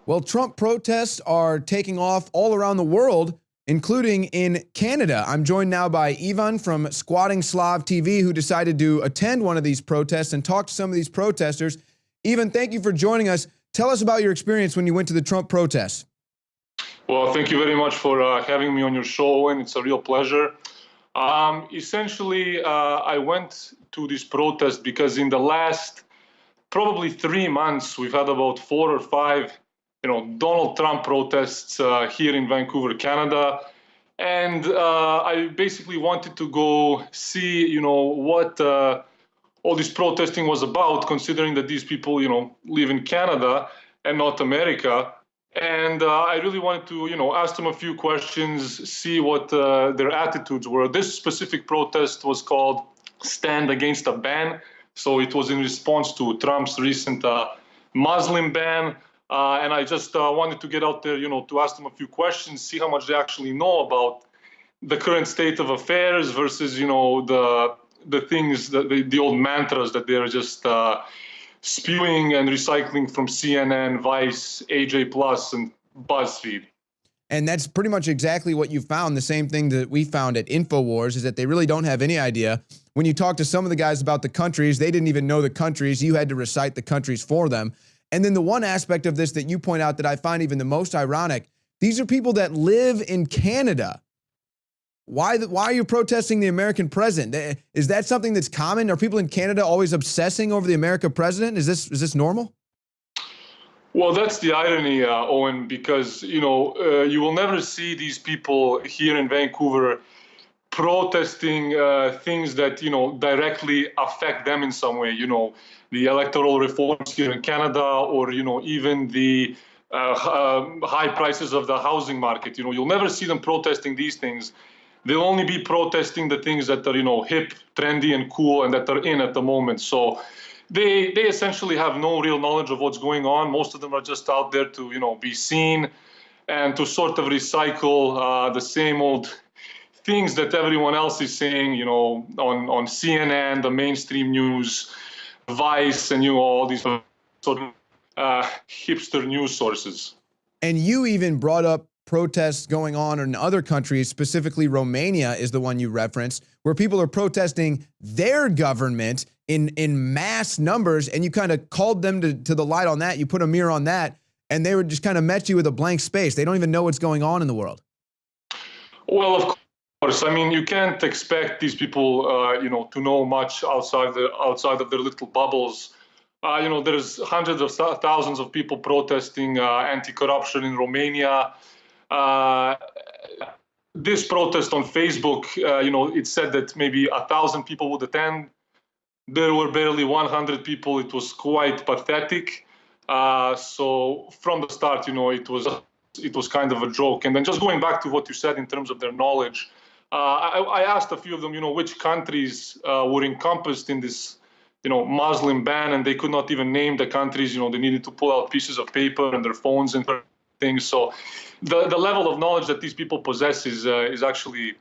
Well, Trump protests are taking off all around the world, including in Canada. I'm joined now by Ivan from Squatting Slav TV, who decided to attend one of these protests and talk to some of these protesters. Ivan, thank you for joining us. Tell us about your experience when you went to the Trump protests. Well, thank you very much for having me on your show, and it's a real pleasure. Essentially, I went to this protest because in the last probably 3 months, we've had about 4 or 5 Donald Trump protests here in Vancouver, Canada. And I basically wanted to go see, what all this protesting was about, considering that these people, live in Canada and not America. And I really wanted to, ask them a few questions, see what their attitudes were. This specific protest was called Stand Against a Ban. So it was in response to Trump's recent Muslim ban. And I just wanted to get out there, to ask them a few questions, see how much they actually know about the current state of affairs versus, the things, the old mantras that they're just spewing and recycling from CNN, Vice, AJ Plus, and BuzzFeed. And that's pretty much exactly what you found. The same thing that we found at InfoWars is that they really don't have any idea. When you talk to some of the guys about the countries, they didn't even know the countries. You had to recite the countries for them. And then the one aspect of this that you point out that I find even the most ironic, these are people that live in Canada. Why are you protesting the American president? Is that something that's common? Are people in Canada always obsessing over the American president? Is this normal? Well, that's the irony, Owen, because, you will never see these people here in Vancouver protesting things that, directly affect them in some way, the electoral reforms here in Canada or, even the high prices of the housing market. You'll never see them protesting these things. They'll only be protesting the things that are, hip, trendy, and cool, and that are in at the moment. So they essentially have no real knowledge of what's going on. Most of them are just out there to, be seen and to sort of recycle the same old things that everyone else is saying, on CNN, the mainstream news, Vice, and, all these sort of hipster news sources. And you even brought up protests going on in other countries, specifically Romania is the one you referenced, where people are protesting their government in mass numbers, and you kind of called them to the light on that. You put a mirror on that, and they were just kind of met you with a blank space. They don't even know what's going on in the world. Well, of course. I mean, you can't expect these people, to know much outside of their little bubbles. There's hundreds of thousands of people protesting anti-corruption in Romania. This protest on Facebook, it said that maybe 1,000 people would attend. There were barely 100 people. It was quite pathetic. So from the start, it was kind of a joke. And then just going back to what you said in terms of their knowledge, I asked a few of them, which countries were encompassed in this, Muslim ban, and they could not even name the countries. They needed to pull out pieces of paper and their phones and things. So the level of knowledge that these people possess is actually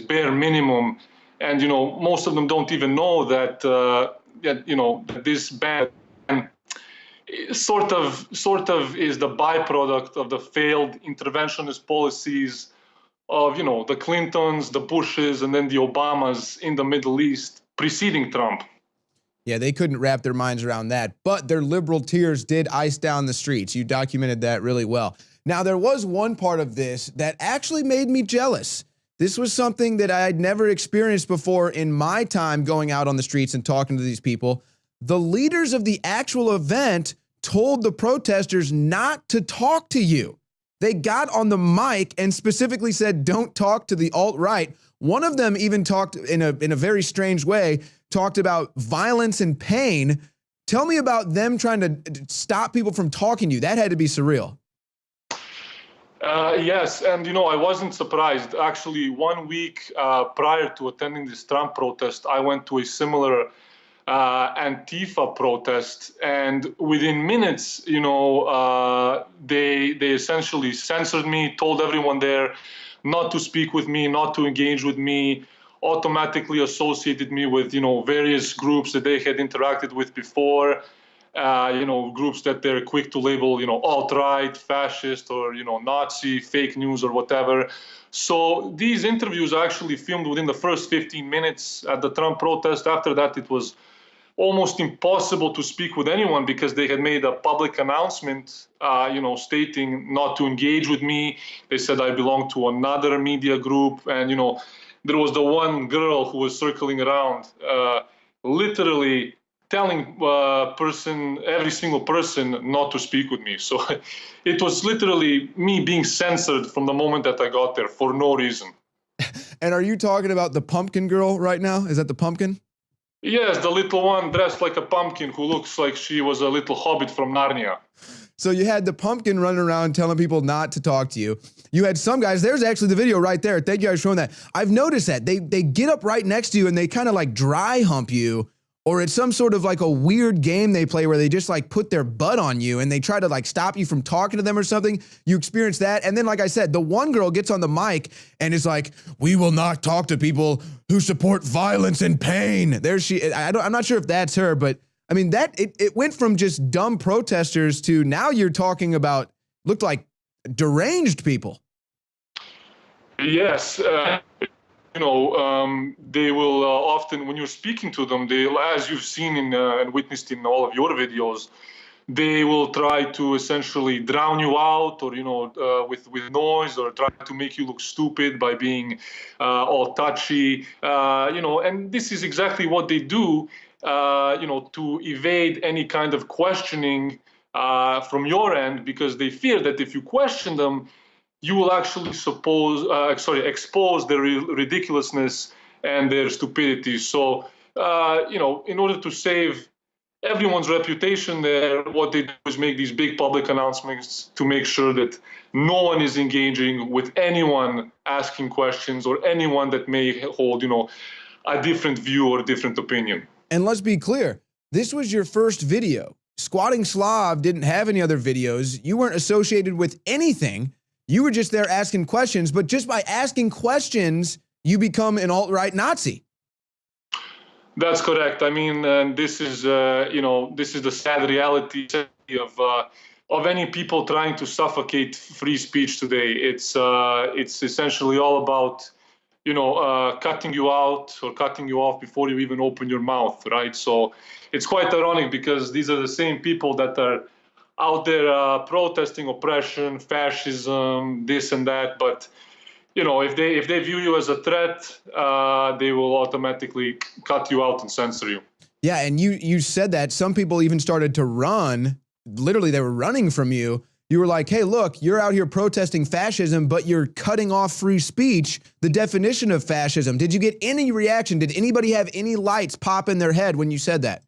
bare minimum. And, most of them don't even know that, that this ban sort of is the byproduct of the failed interventionist policies of, the Clintons, the Bushes, and then the Obamas in the Middle East preceding Trump. Yeah, they couldn't wrap their minds around that, but their liberal tears did ice down the streets. You documented that really well. Now, there was one part of this that actually made me jealous. This was something that I had never experienced before in my time going out on the streets and talking to these people. The leaders of the actual event told the protesters not to talk to you. They got on the mic and specifically said, don't talk to the alt-right. One of them even talked in a very strange way, talked about violence and pain. Tell me about them trying to stop people from talking to you. That had to be surreal. Yes, and I wasn't surprised. Actually, 1 week prior to attending this Trump protest, I went to a similar Antifa protest, and within minutes, they essentially censored me, told everyone there not to speak with me, not to engage with me, automatically associated me with various groups that they had interacted with before. groups that they're quick to label, alt-right, fascist, or, Nazi, fake news, or whatever. So these interviews are actually filmed within the first 15 minutes at the Trump protest. After that, it was almost impossible to speak with anyone because they had made a public announcement, stating not to engage with me. They said I belong to another media group. And, there was the one girl who was circling around, literally telling every single person not to speak with me. So it was literally me being censored from the moment that I got there for no reason. And are you talking about the pumpkin girl right now? Is that the pumpkin? Yes, the little one dressed like a pumpkin who looks like she was a little hobbit from Narnia. So you had the pumpkin running around telling people not to talk to you. You had some guys, there's actually the video right there. Thank you guys for showing that. I've noticed that. They get up right next to you and they kind of like dry hump you, or it's some sort of like a weird game they play where they just like put their butt on you and they try to like stop you from talking to them or something. You experience that. And then, like I said, the one girl gets on the mic and is like, "We will not talk to people who support violence and pain." There she, I'm not sure if that's her, but I mean, it went from just dumb protesters to now you're talking about, looked like deranged people. Yes. They will often, when you're speaking to them, as you've seen and witnessed in all of your videos, they will try to essentially drown you out, or with noise, or try to make you look stupid by being all touchy, and this is exactly what they do, to evade any kind of questioning from your end, because they fear that if you question them, you will actually expose their ridiculousness and their stupidity. So, in order to save everyone's reputation there, what they do is make these big public announcements to make sure that no one is engaging with anyone asking questions or anyone that may hold, a different view or a different opinion. And let's be clear, this was your first video. Squatting Slav didn't have any other videos. You weren't associated with anything. You were just there asking questions, but just by asking questions, you become an alt-right Nazi. That's correct. I mean, this is the sad reality of any people trying to suffocate free speech today. It's essentially all about, cutting you out or cutting you off before you even open your mouth, right? So it's quite ironic because these are the same people that are out there protesting oppression, fascism, this and that. But if they view you as a threat, they will automatically cut you out and censor you. Yeah, and you said that some people even started to run. Literally, they were running from you. You were like, "Hey, look, you're out here protesting fascism, but you're cutting off free speech, the definition of fascism." Did you get any reaction? Did anybody have any lights pop in their head when you said that?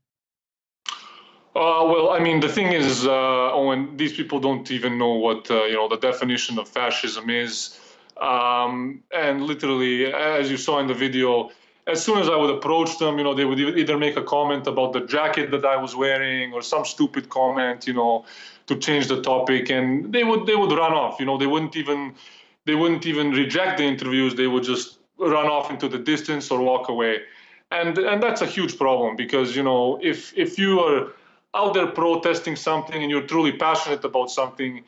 Well, I mean, the thing is, Owen, these people don't even know what, the definition of fascism is. And literally, as you saw in the video, as soon as I would approach them, they would either make a comment about the jacket that I was wearing or some stupid comment, to change the topic, and they would run off. They wouldn't even reject the interviews. They would just run off into the distance or walk away. And that's a huge problem because, if you are out there protesting something and you're truly passionate about something,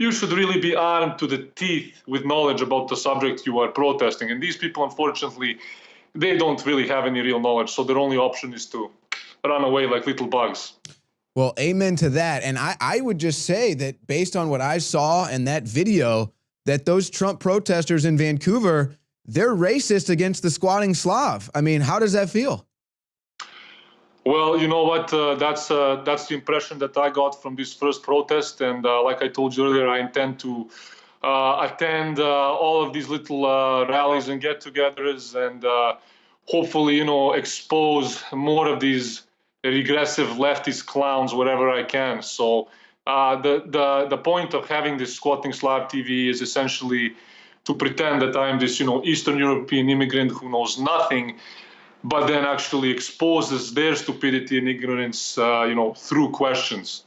you should really be armed to the teeth with knowledge about the subject you are protesting. And these people, unfortunately, they don't really have any real knowledge. So their only option is to run away like little bugs. Well, amen to that. And I would just say that based on what I saw in that video, that those Trump protesters in Vancouver, they're racist against the Squatting Slav. I mean, how does that feel? Well, you know what? That's the impression that I got from this first protest. And like I told you earlier, I intend to attend all of these little rallies and get-togethers, and hopefully, expose more of these regressive leftist clowns wherever I can. So the point of having this Squatting Slav TV is essentially to pretend that I'm this, Eastern European immigrant who knows nothing, but then actually exposes their stupidity and ignorance, through questions.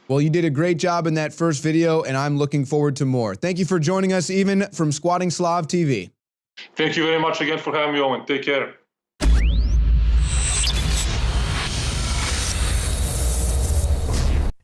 Well, you did a great job in that first video, and I'm looking forward to more. Thank you for joining us, even from Squatting Slav TV. Thank you very much again for having me, Owen. Take care.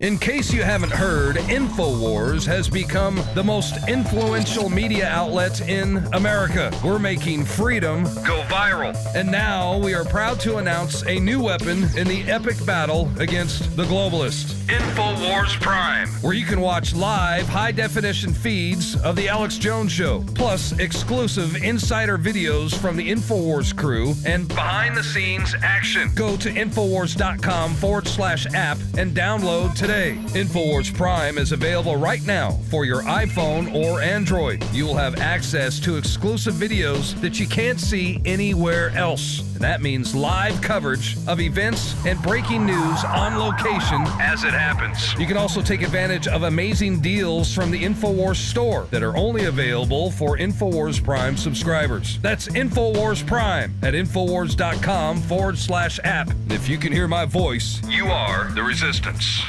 In case you haven't heard, InfoWars has become the most influential media outlet in America. We're making freedom go viral. And now we are proud to announce a new weapon in the epic battle against the globalists. InfoWars Prime, where you can watch live high-definition feeds of The Alex Jones Show, plus exclusive insider videos from the InfoWars crew and behind-the-scenes action. Go to Infowars.com/app and download today. InfoWars Prime is available right now for your iPhone or Android. You will have access to exclusive videos that you can't see anywhere else. And that means live coverage of events and breaking news on location as it happens. You can also take advantage of amazing deals from the InfoWars store that are only available for InfoWars Prime subscribers. That's InfoWars Prime at Infowars.com/app. If you can hear my voice, you are the resistance.